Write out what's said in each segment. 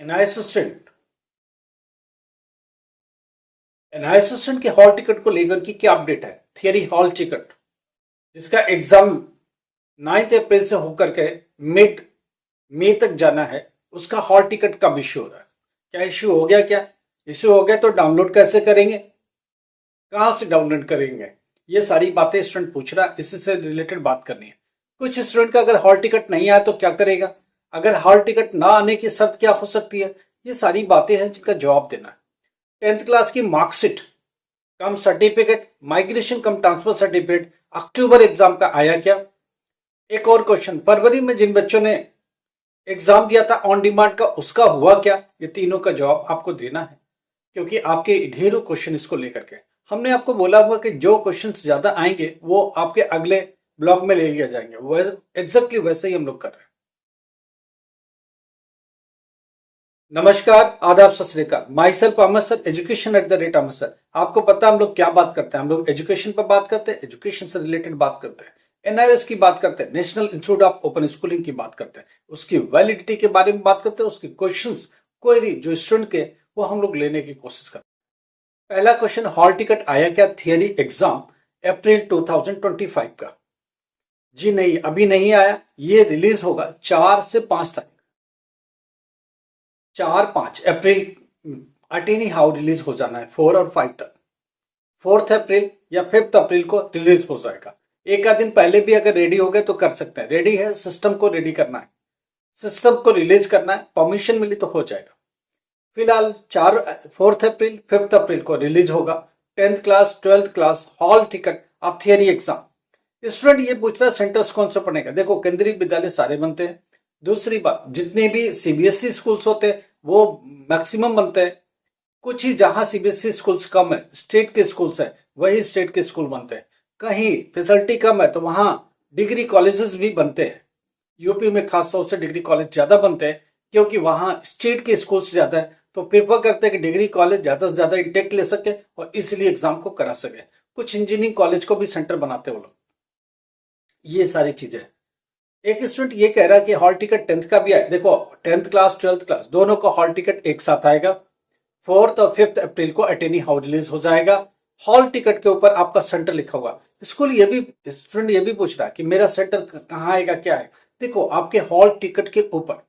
NIS student के hall ticket को लेकर की क्या अपडेट है। थियरी हॉल टिकट जिसका एग्जाम 9 अप्रैल से होकर के मिड मई तक जाना है, उसका हॉल टिकट कब इश्यू हो रहा है। क्या इश्यू हो गया? क्या इश्यू हो गया तो डाउनलोड कैसे करेंगे, कहां से डाउनलोड करेंगे, ये सारी बातें स्टूडेंट पूछ रहा है। इसी से रिलेटेड बात करनी है। कुछ स्टूडेंट का अगर हॉल टिकट नहीं आया तो क्या करेगा, अगर हॉल टिकट ना आने की शर्त क्या हो सकती है, ये सारी बातें हैं जिनका जवाब देना है। 10th क्लास की मार्कशीट कम सर्टिफिकेट, माइग्रेशन कम ट्रांसफर सर्टिफिकेट अक्टूबर एग्जाम का आया क्या। एक और क्वेश्चन, फरवरी में जिन बच्चों ने एग्जाम दिया था ऑन डिमांड का, उसका हुआ क्या। ये तीनों का जवाब आपको देना है, क्योंकि आपके ढेरों क्वेश्चन इसको लेकर के हमने आपको बोला हुआ कि जो क्वेश्चन ज्यादा आएंगे वो आपके अगले ब्लॉग में ले लिया जाएंगे। वो एग्जैक्टली वैसे ही हम लोग कर रहे हैं। नमस्कार, आदाब, सत श्री अकाल। My self Amar sir, education @Amar sir. आपको पता है हम लोग क्या बात करते हैं, हम लोग एजुकेशन पर बात करते हैं, एजुकेशन से रिलेटेड बात करते हैं, एनआईएस की बात करते हैं, national institute of open schooling की बात करते हैं, उसकी वैलिडिटी के बारे में बात करते हैं, उसके क्वेश्चंस क्वेरी जो स्टूडेंट के वो हम लोग लेने की कोशिश करते हैं। पहला क्वेश्चन, हॉल टिकट आया क्या थियरी एग्जाम अप्रैल 2025 का। जी नहीं, अभी नहीं आया। ये रिलीज होगा 4 से 5 तारीख, 4-5 अप्रैल अटेनी हाउ रिलीज हो जाना है, 4 और 5 तक। 4 अप्रैल या 5 अप्रैल को रिलीज हो जाएगा। एक आध दिन पहले भी अगर रेडी हो गए तो कर सकते हैं। रेडी है, सिस्टम को रेडी करना है, सिस्टम को रिलीज करना है, परमिशन मिली तो हो जाएगा। फिलहाल 4 अप्रैल 5 अप्रैल को रिलीज होगा 10th class 12th class hall ticket of theory exam. Student ये पूछ रहा है सेंटर्स कौन सा पड़ेगा। देखो, केंद्रीय विद्यालय सारे बनते हैं। दूसरी बात, जितने भी सीबीएसई स्कूल्स होते हैं वो मैक्सिमम बनते हैं। कुछ ही जहां सीबीएसई स्कूल्स कम है, स्टेट के स्कूल्स है, वही स्टेट के स्कूल बनते हैं। कहीं फैसिलिटी कम है तो वहां डिग्री कॉलेजेस भी बनते हैं। यूपी में खासतौर से डिग्री कॉलेज ज्यादा बनते हैं, क्योंकि वहां स्टेट के स्कूल्स ज्यादा है, तो प्रेफर करते हैं कि डिग्री कॉलेज ज्यादा से ज्यादा इंटेक ले सके और इसलिए एग्जाम को करा सके। कुछ इंजीनियरिंग कॉलेज को भी सेंटर बनाते हैं वो लोग। ये सारी चीजें। एक स्टूडेंट ये कह रहा है कि हॉल टिकट 10th का भी आए। देखो, 10th क्लास 12th क्लास दोनों का हॉल टिकट एक साथ आएगा। 4 और 5 अप्रैल को अटेनी हाउ रिलीज हो जाएगा। हॉल टिकट के ऊपर आपका सेंटर लिखा होगा। स्कूल ये भी स्टूडेंट ये भी पूछ रहा है कि मेरा सेंटर कहाँ आएगा, क्या है। देखो, आपके हॉल टिकट के ऊपर,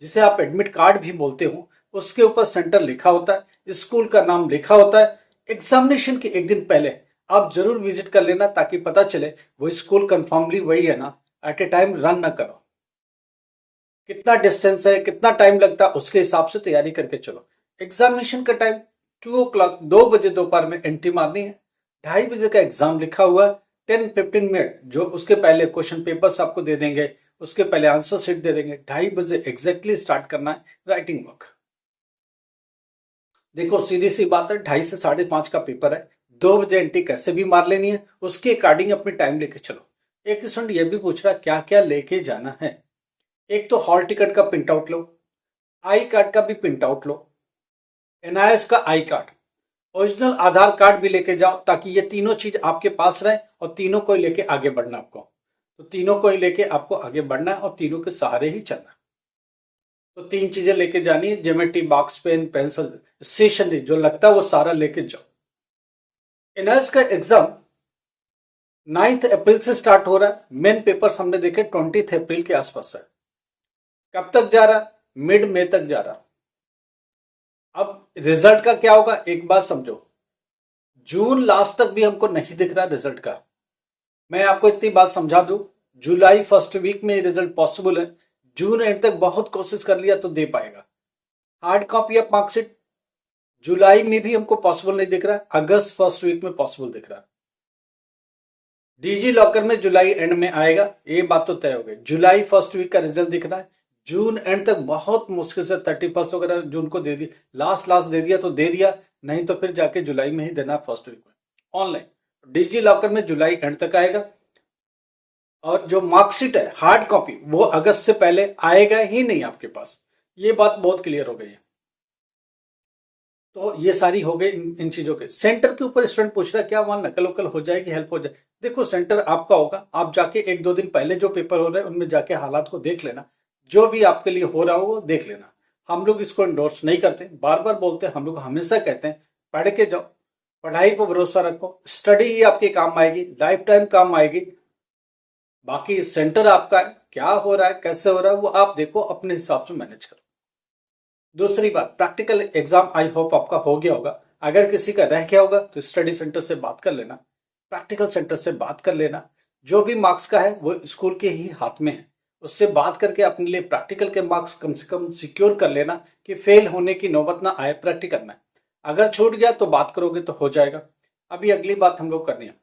जिसे आप एडमिट कार्ड भी बोलते हो, उसके ऊपर सेंटर लिखा होता है, स्कूल का नाम लिखा होता है। एग्जामिनेशन के एक दिन पहले आप जरूर विजिट कर लेना, ताकि पता चले वो स्कूल कंफर्मली वही है ना। एट ए टाइम रन ना करो, कितना डिस्टेंस है, कितना टाइम लगता है, उसके हिसाब से तैयारी करके चलो। एग्जामिनेशन का टाइम 2 o'clock 2 बजे दोपहर में एंट्री मारनी है। 2:30 बजे का एग्जाम लिखा हुआ है। 10-15 मिनट जो उसके पहले क्वेश्चन पेपर्स आपको दे देंगे, उसके पहले आंसर शीट दे देंगे। 2:30 बजे एग्जैक्टली स्टार्ट करना है राइटिंग वर्क। देखो, सीधी सी बात है, 2:30 से 5:30 का पेपर है। 2 बजे एंट्री कैसे भी मार लेनी है, उसके अकॉर्डिंग अपनी टाइम लेके चलो। एक स्टूडेंट ये भी पूछ रहा है क्या क्या लेके जाना है। एक तो हॉल टिकट का print out low, I card का भी प्रिंट आउट लो, एनआईएस का I card, original Aadhaar card भी लेके जाओ, ताकि ये तीनों चीज आपके पास रहे और तीनों को लेके आगे बढ़ना आपको। तो तीनों को ही लेके आपको आगे बढ़ना है और तीनों के सहारे ही चलना है। तो 3 चीजें लेके जानी है, geometry box, pen, pencil, stationery जो लगता है वो सारा लेके जाओ। एनआईएस का एग्जाम 9 अप्रैल से स्टार्ट हो रहा है। मेन पेपर्स हमने देखे 20 अप्रैल के आसपास है। कब तक जा रहा? मिड मई तक जा रहा। अब रिजल्ट का क्या होगा, एक बात समझो, जून लास्ट तक भी हमको नहीं दिख रहा रिजल्ट का। मैं आपको इतनी बात समझा दूं, जुलाई फर्स्ट वीक में रिजल्ट पॉसिबल है। जून एंड तक बहुत कोशिश कर लिया तो दे पाएगा। हार्ड कॉपी ऑफ मार्कशीट जुलाई में भी हमको पॉसिबल नहीं दिख रहा, अगस्त फर्स्ट वीक में पॉसिबल दिख रहा। डिजी लॉकर में जुलाई एंड में आएगा, ये बात तो तय हो गई। जुलाई फर्स्ट वीक का रिजल्ट दिख रहा है। जून एंड तक बहुत मुश्किल से 31 वगैरह जून को दे दी, लास्ट दे दिया तो दे दिया, नहीं तो फिर जाके जुलाई में ही देना फर्स्ट वीक में ऑनलाइन। डिजी लॉकर में जुलाई एंड तक आएगा। और जो मार्कशीट है हार्ड कॉपी, वो अगस्त से पहले आएगा ही नहीं आपके पास। ये बात बहुत क्लियर हो गई है। तो ये सारी हो गई इन चीजों के। सेंटर के ऊपर स्टूडेंट पूछ रहा है क्या वहां नकल वकल हो जाएगी, हेल्प हो जाए। देखो, सेंटर आपका होगा, आप जाके 1-2 दिन पहले जो पेपर हो रहे हैं उनमें जाके हालात को देख लेना, जो भी आपके लिए हो रहा हो वो देख लेना। हम लोग इसको इंडोर्स नहीं करते, बार बार बोलते हैं, हम लोग हमेशा कहते हैं पढ़ के जाओ, पढ़ाई पर भरोसा रखो, स्टडी ही आपके काम आएगी, लाइफ टाइम काम आएगी। बाकी सेंटर आपका है, क्या हो रहा है कैसे हो रहा है वो आप देखो, अपने हिसाब से मैनेज करो। दूसरी बात, प्रैक्टिकल एग्जाम आई होप आपका हो गया होगा। अगर किसी का रह गया होगा तो स्टडी सेंटर से बात कर लेना, प्रैक्टिकल सेंटर से बात कर लेना। जो भी मार्क्स का है वो स्कूल के ही हाथ में है, उससे बात करके अपने लिए प्रैक्टिकल के मार्क्स कम से कम सिक्योर कर लेना कि फेल होने की नौबत ना आए प्रैक्टिकल में। अगर छूट गया तो बात करोगे तो हो जाएगा। अभी अगली बात हम लोग करनी है,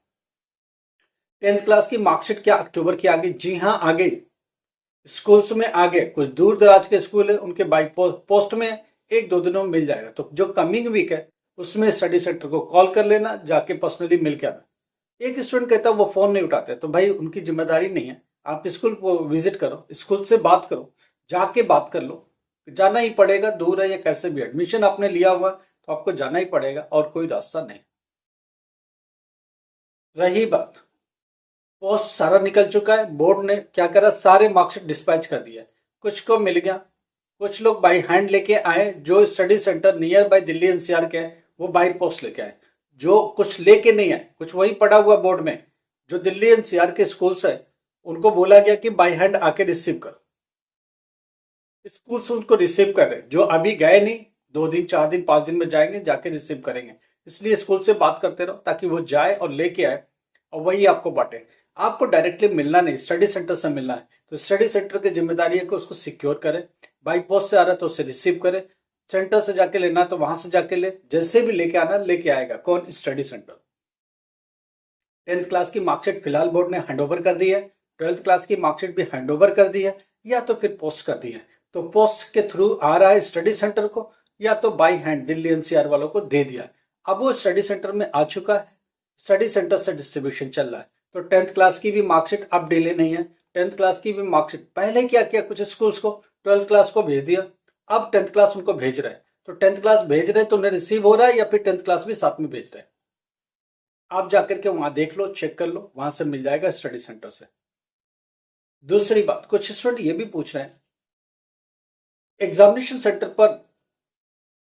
10th क्लास की मार्कशीट क्या अक्टूबर की आ गई? जी हाँ आ गई। स्कूल्स में आ गए, कुछ दूर दराज के स्कूल है उनके बाई पोस्ट में 1-2 दिनों में मिल जाएगा। तो जो कमिंग वीक है उसमें स्टडी सेंटर को कॉल कर लेना, जाके पर्सनली मिल के आना। एक स्टूडेंट कहता है वो फोन नहीं उठाते, तो भाई उनकी जिम्मेदारी नहीं है, आप स्कूल को विजिट करो, स्कूल से बात करो, जाके बात कर लो। जाना ही पड़ेगा, दूर है या कैसे भी, एडमिशन आपने लिया हुआ तो आपको जाना ही पड़ेगा और कोई रास्ता नहीं। रही बात, पोस्ट सारा निकल चुका है, बोर्ड ने क्या करा, सारे मार्कशीट डिस्पैच कर दिया। कुछ को मिल गया, कुछ लोग बाई हैंड लेके आए, जो study centre near by Delhi NCR के हैं वो बाई पोस्ट लेके आए। जो कुछ लेके नहीं आए, कुछ वही पड़ा हुआ बोर्ड में, जो दिल्ली एनसीआर के स्कूल्स है उनको बोला गया कि बाई हैंड आके रिसीव करो। स्कूल्स उनको रिसीव कर रहे, जो अभी गए नहीं, 2 दिन 4 दिन 5 दिन में जाएंगे, जाके रिसीव करेंगे। इसलिए स्कूल से बात करते रहो ताकि वो जाए और लेके आए और वही आपको बांटे। आपको डायरेक्टली मिलना नहीं, स्टडी सेंटर से मिलना है, तो स्टडी सेंटर की जिम्मेदारी है कि उसको सिक्योर करे। बाई पोस्ट से आ रहा है तो उसे रिसीव करे, सेंटर से जाके लेना तो वहां से जाके ले, जैसे भी लेके आना लेके आएगा। कौन? Study centre. 10th क्लास की मार्कशीट फिलहाल बोर्ड ने हैंडओवर कर दी है, 12th क्लास की मार्कशीट भी हैंडओवर कर दी है, या तो फिर पोस्ट कर दी है। तो पोस्ट के थ्रू आ रहा है स्टडी सेंटर को, या तो बाई हैंड दिल्ली एनसीआर वालों को दे दिया। अब वो स्टडी सेंटर में आ चुका है, स्टडी सेंटर से डिस्ट्रीब्यूशन चल रहा है। तो 10th क्लास की भी मार्कशीट अब डिले नहीं है। 10th क्लास की भी मार्कशीट पहले क्या किया, कुछ स्कूल्स को 12th क्लास को भेज दिया, अब 10th क्लास उनको भेज रहे हैं। तो 10th क्लास भेज रहे हैं तो उन्हें रिसीव हो रहा है, या फिर 10th क्लास भी साथ में भेज रहे हैं। आप जाकर के वहां देख लो, चेक कर लो, वहां से मिल जाएगा स्टडी सेंटर से। दूसरी बात, कुछ स्टूडेंट ये भी पूछ रहे हैं एग्जामिनेशन सेंटर पर,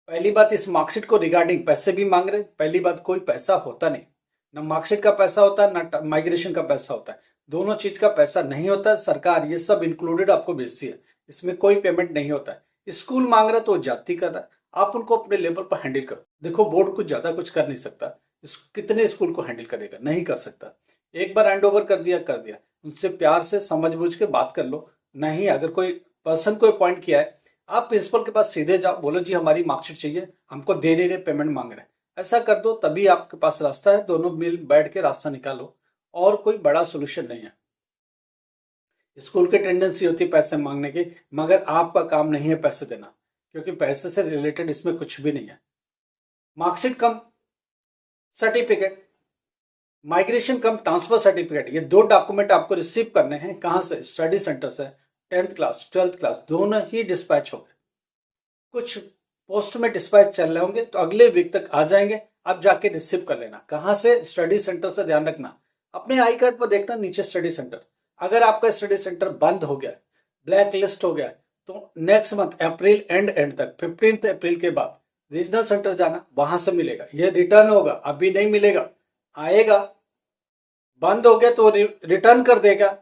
पहली बात इस मार्कशीट को रिगार्डिंग पैसे भी मांग रहे हैं। पहली बात, कोई पैसा होता नहीं, ना मार्कशीट का पैसा होता है ना माइग्रेशन का पैसा होता है, दोनों चीज का पैसा नहीं होता है। सरकार ये सब इंक्लूडेड आपको भेजती है, इसमें कोई पेमेंट नहीं होता है। स्कूल मांग रहा है तो वो जाति कर रहा है, आप उनको अपने लेवल पर हैंडल करो। देखो बोर्ड कुछ ज्यादा कुछ कर नहीं सकता, कितने स्कूल को हैंडल करेगा, नहीं कर सकता। एक बार हैंड ओवर कर दिया, उनसे प्यार से समझ बूझ के बात कर लो। नहीं, अगर कोई पर्सन को अपॉइंट किया है, आप प्रिंसिपल के पास सीधे जाओ, बोलो जी हमारी मार्कशीट चाहिए, हमको दे नहीं रहे, पेमेंट मांग रहे हैं। ऐसा कर दो, तभी आपके पास रास्ता है, दोनों मिल बैठ के रास्ता निकालो, और कोई बड़ा सोल्यूशन नहीं है। स्कूल की टेंडेंसी होती है पैसे मांगने की, मगर आपका काम नहीं है पैसे देना, क्योंकि पैसे से रिलेटेड इसमें कुछ भी नहीं है। मार्कशीट कम सर्टिफिकेट, माइग्रेशन कम ट्रांसफर सर्टिफिकेट, ये 2 डॉक्यूमेंट आपको रिसीव करने हैं। कहां से? स्टडी सेंटर से। 10th क्लास 12th क्लास दोनों ही डिस्पैच हो गए, कुछ पोस्ट में डिस्पैच चल रहे होंगे तो अगले वीक तक आ जाएंगे। अब जाके रिसीव कर लेना। कहां से? स्टडी सेंटर से। ध्यान रखना, अपने आई कार्ड पर देखना नीचे स्टडी सेंटर। अगर आपका स्टडी सेंटर बंद हो गया, ब्लैक लिस्ट हो गया, तो नेक्स्ट मंथ अप्रैल एंड तक 15 अप्रैल के बाद रीजनल सेंटर जाना, वहां से मिलेगा। ये रिटर्न होगा, अभी नहीं मिलेगा, आएगा। बंद हो गया तो रिटर्न कर देगा,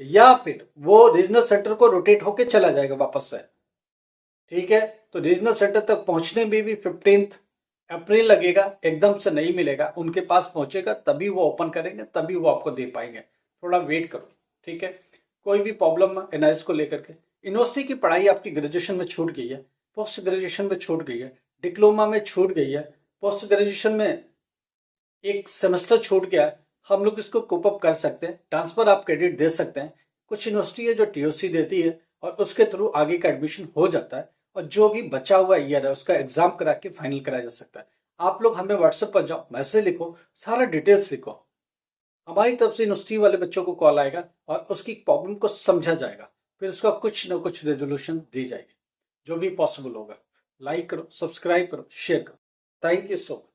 या फिर वो रीजनल सेंटर को रोटेट होके चला जाएगा वापस से। ठीक है, तो रीजनल सेंटर तक पहुंचने में भी 15 अप्रैल लगेगा, एकदम से नहीं मिलेगा। उनके पास पहुंचेगा तभी वो ओपन करेंगे, तभी वो आपको दे पाएंगे। थोड़ा वेट करो, ठीक है। कोई भी प्रॉब्लम एनआईएस को लेकर के, यूनिवर्सिटी की पढ़ाई आपकी ग्रेजुएशन में छूट गई है, पोस्ट ग्रेजुएशन में छूट गई है, डिप्लोमा में छूट गई है, पोस्ट ग्रेजुएशन में एक सेमेस्टर छूट गया है, हम लोग इसको कोप अप कर सकते हैं। ट्रांसफर आप क्रेडिट दे सकते हैं। कुछ यूनिवर्सिटी है जो टीओसी देती है और उसके थ्रू आगे का एडमिशन हो जाता है, और जो भी बचा हुआ ईयर है उसका एग्जाम करा के फाइनल कराया जा सकता है। आप लोग हमें व्हाट्सएप पर जाओ, मैसेज लिखो, सारा डिटेल्स लिखो, हमारी तरफ से यूनिवर्सिटी वाले बच्चों को कॉल आएगा और उसकी प्रॉब्लम को समझा जाएगा, फिर उसका कुछ ना कुछ रेजोल्यूशन दी जाएगी, जो भी पॉसिबल होगा। लाइक करो, सब्सक्राइब करो, शेयर करो। Thank you so much.